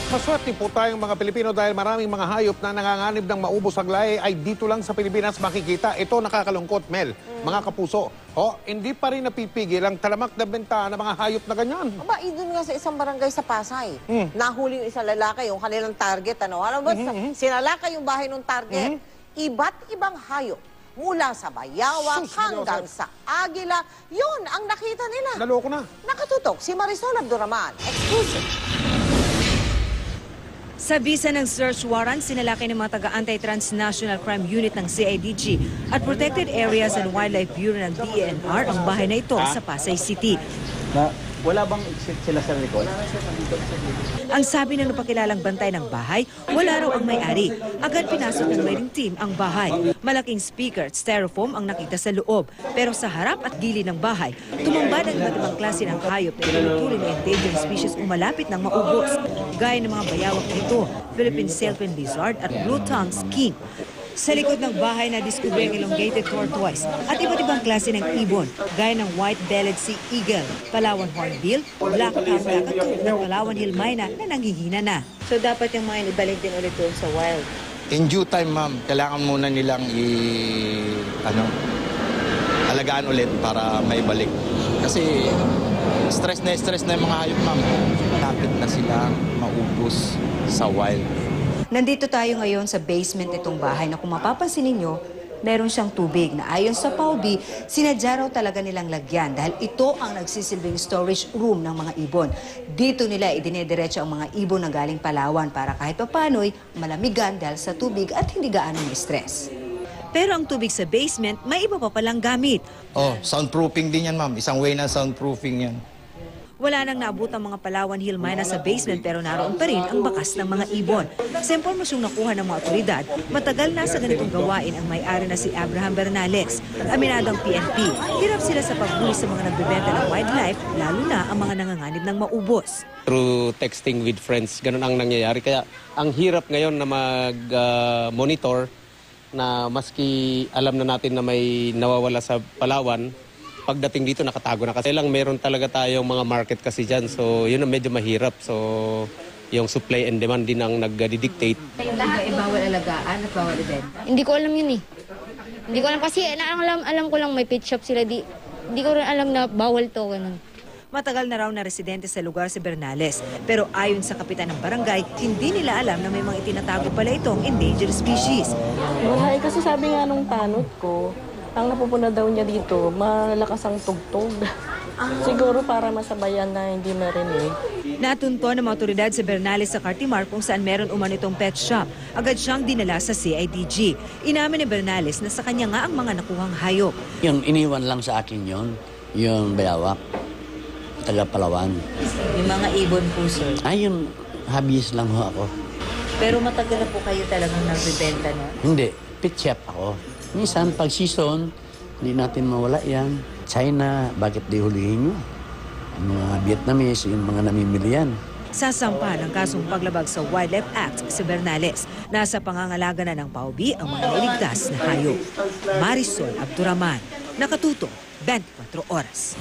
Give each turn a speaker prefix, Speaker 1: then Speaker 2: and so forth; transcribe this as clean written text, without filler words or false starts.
Speaker 1: Maswerte po tayong mga Pilipino dahil maraming mga hayop na nanganganib ng maubos ang lahi ay dito lang sa Pilipinas makikita. Ito nakakalungkot, Mel. Mga kapuso, hindi pa rin napipigil ang talamak na benta ng mga hayop na ganyan.
Speaker 2: Aba, doon nga sa isang barangay sa Pasay. Nahuli yung isang lalaki, yung kanilang target. Alam mo, sinalakay yung bahay ng target. Iba't ibang hayop. Mula sa bayawak hanggang sa agila, yun ang nakita nila.
Speaker 1: Naloko na.
Speaker 2: Nakatutok si Marisol Abduraman. Exclusive.
Speaker 3: Sa bisa ng search warrant, sinalakay ng mga taga-Anti-Transnational Crime Unit ng CIDG at Protected Areas and Wildlife Bureau ng DENR ang bahay na ito sa Pasay City.
Speaker 4: Wala bang exit sila sa record?
Speaker 3: Ang sabi ng napakilalang bantay ng bahay, wala raw ang may-ari. Agad pinasok ng raiding team ang bahay. Malaking speaker at styrofoam ang nakita sa loob. Pero sa harap at gilid ng bahay, tumambad ang iba't ibang klase ng hayop na tinuturing na endangered species umalapit ng maubos. Gaya ng mga bayawak nito, Philippine Sailfin Lizard at Blue-tongued Skink. Sa likod ng bahay na diskubre ang elongated tortoise at iba't ibang klase ng ibon, gaya ng white-bellied sea eagle, Palawan hornbill, black-capped cockatoo at Palawan hill myna na nanghihina na. So dapat yung mga ibalik din ulit doon sa wild?
Speaker 5: In due time, ma'am, kailangan muna nilang alagaan ulit para maibalik. Kasi stress na yung mga hayop, ma'am. Kapit na sila maubos sa wild.
Speaker 3: Nandito tayo ngayon sa basement nitong bahay na kung mapapansin ninyo, meron siyang tubig na ayon sa PAUB, sinadya raw talaga nilang lagyan dahil ito ang nagsisilbing storage room ng mga ibon. Dito nila idinediretso ang mga ibon na galing Palawan para kahit papano'y malamigan dahil sa tubig at hindi gaano may stress. Pero ang tubig sa basement, may iba pa palang gamit.
Speaker 5: Soundproofing din yan, ma'am. Isang way na soundproofing yan.
Speaker 3: Wala nang naabot ang mga Palawan hill myna sa basement pero naroon pa rin ang bakas ng mga ibon. Sa impormasyong nakuha ng mga otoridad, matagal na sa ganitong gawain ang may-ari na si Abraham Bernales. Aminadong PNP, hirap sila sa paghuli sa mga nagbebenta ng wildlife, lalo na ang mga nanganganib ng maubos.
Speaker 6: Through texting with friends, ganun ang nangyayari. Kaya ang hirap ngayon na mag-monitor na maski alam na natin na may nawawala sa Palawan, pagdating dito nakatago na kasi lang meron talaga tayong mga market kasi dyan. So yun ang medyo mahirap. So yung supply and demand din ang nagdi-dictate.
Speaker 3: Yung iba ay bawal alagaan at bawal ibenta?
Speaker 7: Hindi ko alam yun eh. Hindi ko alam kasi alam ko lang may pet shop sila. Hindi ko rin alam na bawal to. Ganun.
Speaker 3: Matagal na raw na residente sa lugar si Bernales. Pero ayon sa kapitan ng barangay, hindi nila alam na may mga itinatago pala itong endangered species.
Speaker 8: Wala kasi sabi nga nung tanod ko, ang napupuna daw niya dito, malakas ang tugtog. Siguro para masabayan na hindi marinig.
Speaker 3: Natunto ng mga otoridad sa Bernales sa Cartimar kung saan meron umano itong pet shop. Agad siyang dinala sa CIDG. Inamin ni Bernales na sa kanya nga ang mga nakuhang hayop.
Speaker 9: Yung iniwan lang sa akin yung bayawak, taga Palawan.
Speaker 3: Yung mga ibon po, sir?
Speaker 9: Ay, yung hobbies lang ho ako.
Speaker 3: Pero matagal na po kayo talagang nagbibenta, no?
Speaker 9: Hindi, pet shop ako. Minsan, pag season, hindi natin mawala yan. China, bakit di hulihin nyo? Ang mga Vietnamese, yung mga namimili yan.
Speaker 3: Sasampa ng kasong paglabag sa Wildlife Act si Bernales. Nasa pangangalaga na ng PAUB ang mga nailigtas na hayop. Marisol Abduraman, nakatuto 24 oras.